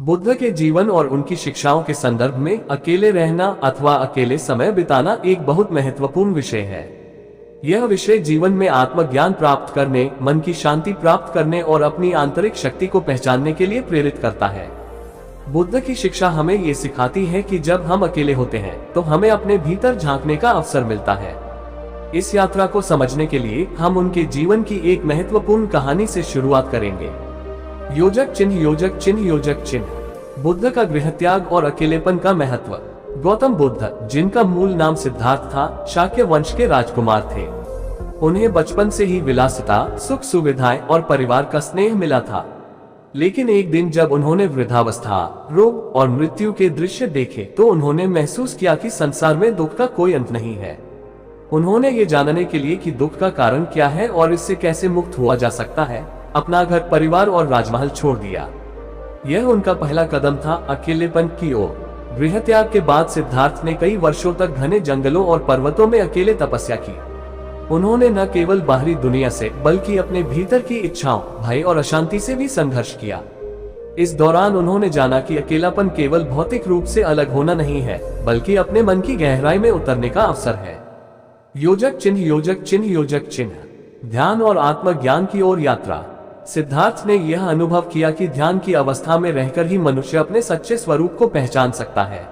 बुद्ध के जीवन और उनकी शिक्षाओं के संदर्भ में अकेले रहना अथवा अकेले समय बिताना एक बहुत महत्वपूर्ण विषय है। यह विषय जीवन में आत्मज्ञान प्राप्त करने, मन की शांति प्राप्त करने और अपनी आंतरिक शक्ति को पहचानने के लिए प्रेरित करता है। बुद्ध की शिक्षा हमें ये सिखाती है कि जब हम अकेले होते हैं तो हमें अपने भीतर झांकने का अवसर मिलता है। इस यात्रा को समझने के लिए हम उनके जीवन की एक महत्वपूर्ण कहानी से शुरुआत करेंगे। योजक चिन्ह, योजक चिन्ह, योजक चिन्ह। बुद्ध का गृहत्याग और अकेलेपन का महत्व। गौतम बुद्ध, जिनका मूल नाम सिद्धार्थ था, शाक्य वंश के राजकुमार थे। उन्हें बचपन से ही विलासिता, सुख सुविधाएं और परिवार का स्नेह मिला था। लेकिन एक दिन जब उन्होंने वृद्धावस्था, रोग और मृत्यु के दृश्य देखे तो उन्होंने महसूस किया कि संसार में दुख का कोई अंत नहीं है। उन्होंने ये जानने के लिए कि दुख का कारण क्या है और इससे कैसे मुक्त हुआ जा सकता है, अपना घर, परिवार और राजमहल छोड़ दिया। यह उनका पहला कदम था अकेलेपन की ओर। गृहत्याग के बाद सिद्धार्थ ने कई वर्षों तक घने जंगलों और पर्वतों में अकेले तपस्या की। उन्होंने न केवल बाहरी दुनिया से बल्कि अपने भीतर की इच्छाओं, भय और अशांति से भी संघर्ष किया। इस दौरान उन्होंने जाना कि अकेलापन केवल भौतिक रूप से अलग होना नहीं है, बल्कि अपने मन की गहराई में उतरने का अवसर है। योजक चिन्ह, योजक चिन्ह, योजक चिन्ह। ध्यान और आत्मज्ञान की ओर यात्रा। सिद्धार्थ ने यह अनुभव किया कि ध्यान की अवस्था में रहकर ही मनुष्य अपने सच्चे स्वरूप को पहचान सकता है।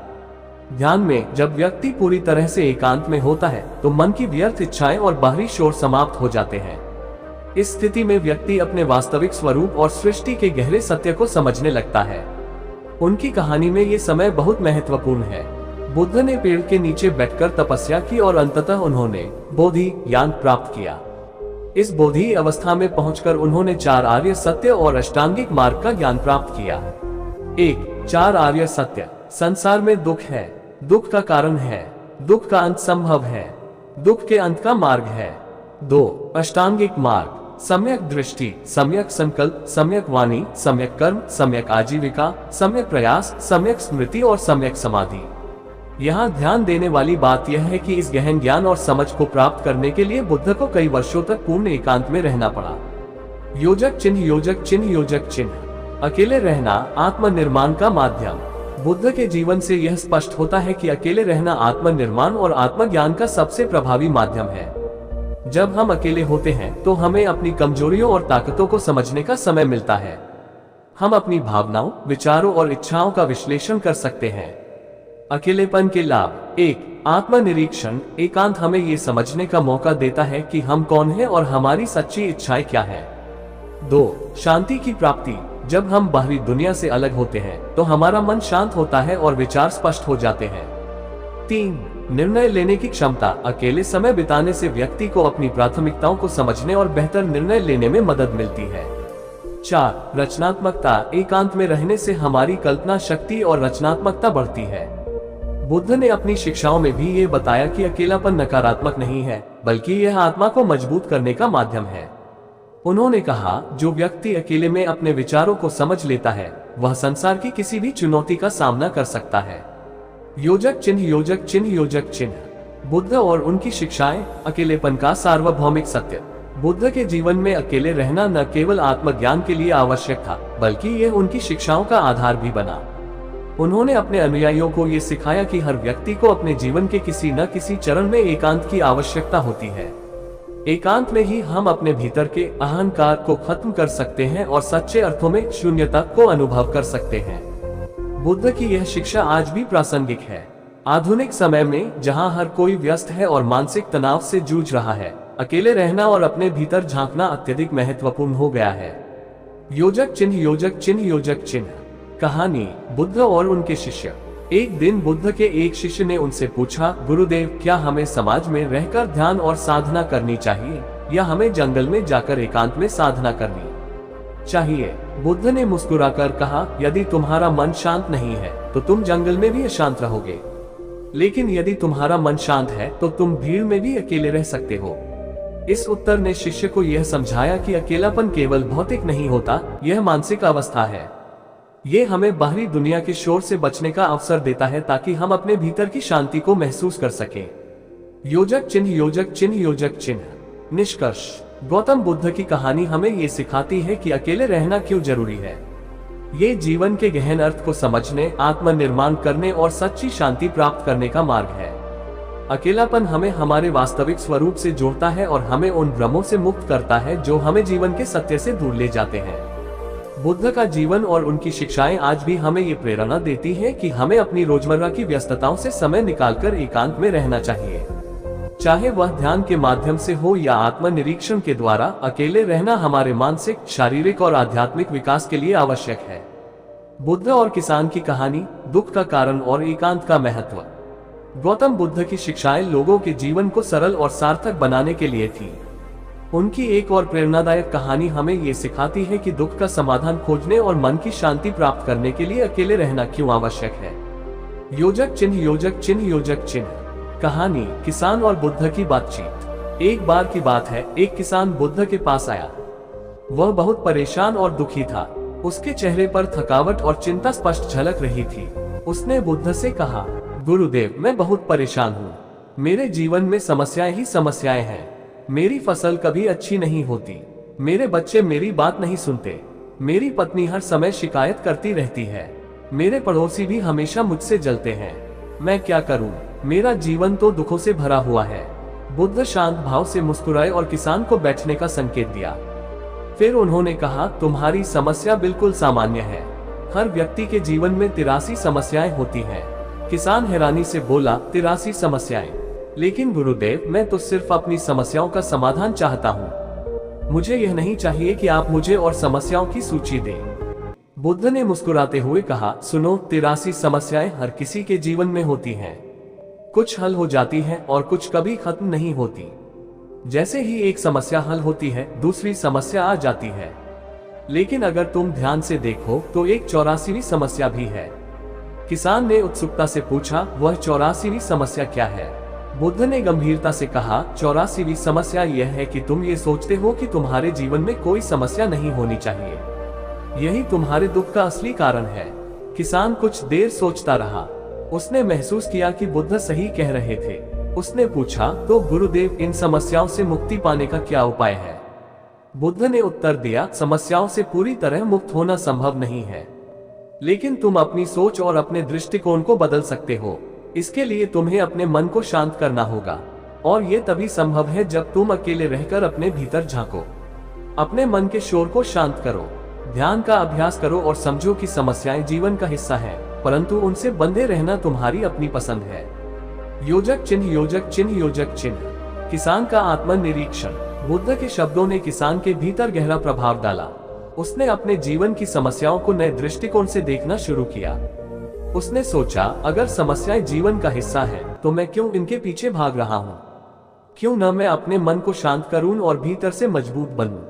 ध्यान में जब व्यक्ति पूरी तरह से एकांत में होता है तो मन की व्यर्थ इच्छाएं और बाहरी शोर समाप्त हो जाते हैं। इस स्थिति में व्यक्ति अपने वास्तविक स्वरूप और सृष्टि के गहरे सत्य को समझने लगता है। उनकी कहानी में ये समय बहुत महत्वपूर्ण है। बुद्ध ने पेड़ के नीचे बैठकर तपस्या की और अंततः उन्होंने बोधि ज्ञान प्राप्त किया। इस बोधि अवस्था में पहुंचकर उन्होंने 4 आर्य सत्य और अष्टांगिक मार्ग का ज्ञान प्राप्त किया। 1. 4 आर्य सत्य। संसार में दुख है, दुख का कारण है, दुख का अंत संभव है, दुख के अंत का मार्ग है। 2. अष्टांगिक मार्ग। सम्यक दृष्टि, सम्यक संकल्प, सम्यक वाणी, सम्यक कर्म, सम्यक आजीविका, सम्यक प्रयास, सम्यक स्मृति और सम्यक समाधि। यहाँ ध्यान देने वाली बात यह है कि इस गहन ज्ञान और समझ को प्राप्त करने के लिए बुद्ध को कई वर्षों तक पूर्ण एकांत में रहना पड़ा। योजक चिन्ह, योजक चिन्ह, योजक चिन्ह। अकेले रहना आत्मनिर्माण का माध्यम। बुद्ध के जीवन से यह स्पष्ट होता है कि अकेले रहना आत्मनिर्माण और आत्मज्ञान का सबसे प्रभावी माध्यम है। जब हम अकेले होते हैं तो हमें अपनी कमजोरियों और ताकतों को समझने का समय मिलता है। हम अपनी भावनाओं, विचारों और इच्छाओं का विश्लेषण कर सकते हैं। अकेलेपन के लाभ। 1. आत्मनिरीक्षण। एकांत हमें ये समझने का मौका देता है कि हम कौन हैं और हमारी सच्ची इच्छाएं क्या है। 2. शांति की प्राप्ति। जब हम बाहरी दुनिया से अलग होते हैं तो हमारा मन शांत होता है और विचार स्पष्ट हो जाते हैं। 3. निर्णय लेने की क्षमता। अकेले समय बिताने से व्यक्ति को अपनी प्राथमिकताओं को समझने और बेहतर निर्णय लेने में मदद मिलती है। 4. रचनात्मकता। एकांत में रहने से हमारी कल्पना शक्ति और रचनात्मकता बढ़ती है। बुद्ध ने अपनी शिक्षाओं में भी ये बताया कि अकेलापन नकारात्मक नहीं है, बल्कि यह आत्मा को मजबूत करने का माध्यम है। उन्होंने कहा, जो व्यक्ति अकेले में अपने विचारों को समझ लेता है वह संसार की किसी भी चुनौती का सामना कर सकता है। योजक चिन्ह, योजक चिन्ह, योजक चिन्ह। बुद्ध और उनकी शिक्षाएं। अकेलेपन का सार्वभौमिक सत्य। बुद्ध के जीवन में अकेले रहना न केवल आत्मज्ञान के लिए आवश्यक था, बल्कि यह उनकी शिक्षाओं का आधार भी बना। उन्होंने अपने अनुयायियों को ये सिखाया कि हर व्यक्ति को अपने जीवन के किसी न किसी चरण में एकांत की आवश्यकता होती है। एकांत में ही हम अपने भीतर के अहंकार को खत्म कर सकते हैं और सच्चे अर्थों में शून्यता को अनुभव कर सकते हैं। बुद्ध की यह शिक्षा आज भी प्रासंगिक है। आधुनिक समय में जहां हर कोई व्यस्त है और मानसिक तनाव से जूझ रहा है, अकेले रहना और अपने भीतर झांकना अत्यधिक महत्वपूर्ण हो गया है। योजक चिन्ह, योजक चिन्ह, योजक चिन्ह। कहानी। बुद्ध और उनके शिष्य। एक दिन बुद्ध के एक शिष्य ने उनसे पूछा, गुरुदेव, क्या हमें समाज में रहकर ध्यान और साधना करनी चाहिए या हमें जंगल में जाकर एकांत में साधना करनी चाहिए? बुद्ध ने मुस्कुराकर कहा, यदि तुम्हारा मन शांत नहीं है तो तुम जंगल में भी अशांत रहोगे, लेकिन यदि तुम्हारा मन शांत है तो तुम भीड़ में भी अकेले रह सकते हो। इस उत्तर ने शिष्य को यह समझाया कि अकेलापन केवल भौतिक नहीं होता, यह मानसिक अवस्था है। ये हमें बाहरी दुनिया के शोर से बचने का अवसर देता है ताकि हम अपने भीतर की शांति को महसूस कर सकें। योजक चिन्ह, योजक चिन्ह, योजक चिन्ह। निष्कर्ष। गौतम बुद्ध की कहानी हमें ये सिखाती है कि अकेले रहना क्यों जरूरी है। ये जीवन के गहन अर्थ को समझने, आत्मनिर्माण करने और सच्ची शांति प्राप्त करने का मार्ग है। अकेलापन हमें हमारे वास्तविक स्वरूप से जोड़ता है और हमें उन भ्रमों से मुक्त करता है जो हमें जीवन के सत्य से दूर ले जाते हैं। बुद्ध का जीवन और उनकी शिक्षाएं आज भी हमें ये प्रेरणा देती है कि हमें अपनी रोजमर्रा की व्यस्तताओं से समय निकालकर एकांत में रहना चाहिए। चाहे वह ध्यान के माध्यम से हो या आत्मनिरीक्षण के द्वारा, अकेले रहना हमारे मानसिक, शारीरिक और आध्यात्मिक विकास के लिए आवश्यक है। बुद्ध और किसान की कहानी, दुख का कारण और एकांत का महत्व। गौतम बुद्ध की शिक्षाएं लोगों के जीवन को सरल और सार्थक बनाने के लिए थी। उनकी एक और प्रेरणादायक कहानी हमें ये सिखाती है कि दुख का समाधान खोजने और मन की शांति प्राप्त करने के लिए अकेले रहना क्यों आवश्यक है। योजक चिन्ह, योजक चिन्ह, योजक चिन्ह। कहानी, किसान और बुद्ध की बातचीत। एक बार की बात है, एक किसान बुद्ध के पास आया। वह बहुत परेशान और दुखी था। उसके चेहरे पर थकावट और चिंता स्पष्ट झलक रही थी। उसने बुद्ध से कहा, गुरुदेव, मैं बहुत परेशान हूँ। मेरे जीवन में समस्याएं ही समस्याएं हैं। मेरी फसल कभी अच्छी नहीं होती। मेरे बच्चे मेरी बात नहीं सुनते। मेरी पत्नी हर समय शिकायत करती रहती है। मेरे पड़ोसी भी हमेशा मुझसे जलते हैं। मैं क्या करूं? मेरा जीवन तो दुखों से भरा हुआ है। बुद्ध शांत भाव से मुस्कुराए और किसान को बैठने का संकेत दिया। फिर उन्होंने कहा, तुम्हारी समस्या बिल्कुल सामान्य है। हर व्यक्ति के जीवन में 83 समस्याएं होती हैं। किसान हैरानी से बोला, 83 समस्याएं? लेकिन गुरुदेव, मैं तो सिर्फ अपनी समस्याओं का समाधान चाहता हूँ। मुझे यह नहीं चाहिए कि आप मुझे और समस्याओं की सूची दें। बुद्ध ने मुस्कुराते हुए कहा, सुनो, 83 समस्याएं हर किसी के जीवन में होती हैं। कुछ हल हो जाती हैं और कुछ कभी खत्म नहीं होती। जैसे ही एक समस्या हल होती है, दूसरी समस्या आ जाती है। लेकिन अगर तुम ध्यान से देखो तो एक 84वीं समस्या भी है। किसान ने उत्सुकता से पूछा, वह 84वीं समस्या क्या है? बुद्ध ने गंभीरता से कहा, 84वीं समस्या यह है कि तुम ये सोचते हो कि तुम्हारे जीवन में कोई समस्या नहीं होनी चाहिए। यही तुम्हारे दुख का असली कारण है। किसान कुछ देर सोचता रहा। उसने महसूस किया कि बुद्ध सही कह रहे थे। उसने पूछा, तो गुरुदेव, इन समस्याओं से मुक्ति पाने का क्या उपाय है? बुद्ध ने उत्तर दिया, समस्याओं से पूरी तरह मुक्त होना संभव नहीं है, लेकिन तुम अपनी सोच और अपने दृष्टिकोण को बदल सकते हो। इसके लिए तुम्हें अपने मन को शांत करना होगा, और ये तभी संभव है जब तुम अकेले रहकर अपने भीतर झांको। अपने मन के शोर को शांत करो, ध्यान का अभ्यास करो और समझो कि समस्याएं जीवन का हिस्सा है, परंतु उनसे बंधे रहना तुम्हारी अपनी पसंद है। योजक चिन्ह, योजक चिन्ह, योजक चिन्ह। किसान का आत्मनिरीक्षण। बुद्ध के शब्दों ने किसान के भीतर गहरा प्रभाव डाला। उसने अपने जीवन की समस्याओं को नए दृष्टिकोण से देखना शुरू किया। उसने सोचा, अगर समस्याएं जीवन का हिस्सा है, तो मैं क्यों इनके पीछे भाग रहा हूँ? क्यों न मैं अपने मन को शांत करूं और भीतर से मजबूत बनूं?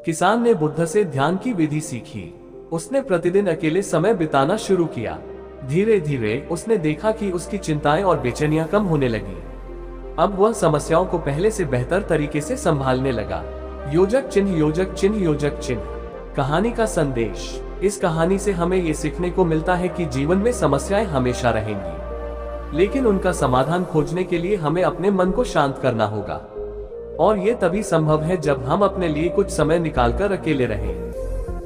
किसान ने बुद्ध से ध्यान की विधि सीखी। उसने प्रतिदिन अकेले समय बिताना शुरू किया। धीरे धीरे उसने देखा कि उसकी चिंताएं और बेचैनियां कम होने लगी। अब वह समस्याओं को पहले से बेहतर तरीके से संभालने लगा। योजक चिन्ह, योजक चिन्ह, योजक चिन्ह। कहानी का संदेश। इस कहानी से हमें ये सीखने को मिलता है कि जीवन में समस्याएं हमेशा रहेंगी, लेकिन उनका समाधान खोजने के लिए हमें अपने मन को शांत करना होगा। और ये तभी संभव है जब हम अपने लिए कुछ समय निकालकर अकेले रहें।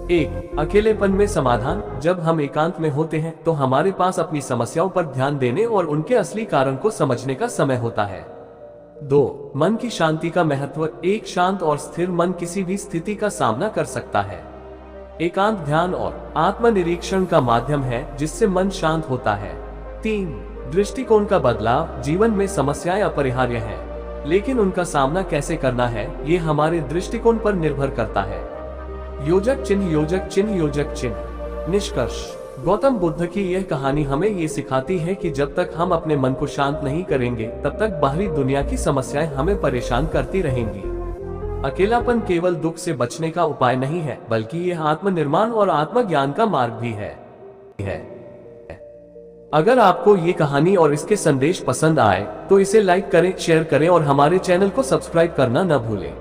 1. अकेलेपन में समाधान। जब हम एकांत में होते हैं तो हमारे पास अपनी समस्याओं पर ध्यान देने और उनके असली कारण को समझने का समय होता है। 2. मन की शांति का महत्व। एक शांत और स्थिर मन किसी भी स्थिति का सामना कर सकता है। एकांत ध्यान और आत्मनिरीक्षण का माध्यम है जिससे मन शांत होता है। 3. दृष्टिकोण का बदलाव। जीवन में समस्याएं अपरिहार्य हैं, लेकिन उनका सामना कैसे करना है, ये हमारे दृष्टिकोण पर निर्भर करता है। योजक चिन्ह, योजक चिन्ह, योजक चिन्ह। निष्कर्ष। गौतम बुद्ध की यह कहानी हमें ये सिखाती है कि जब तक हम अपने मन को शांत नहीं करेंगे, तब तक बाहरी दुनिया की समस्याएं हमें परेशान करती रहेंगी। अकेलापन केवल दुख से बचने का उपाय नहीं है, बल्कि यह आत्मनिर्माण और आत्मज्ञान का मार्ग भी है। अगर आपको ये कहानी और इसके संदेश पसंद आए तो इसे लाइक करें, शेयर करें और हमारे चैनल को सब्सक्राइब करना न भूलें।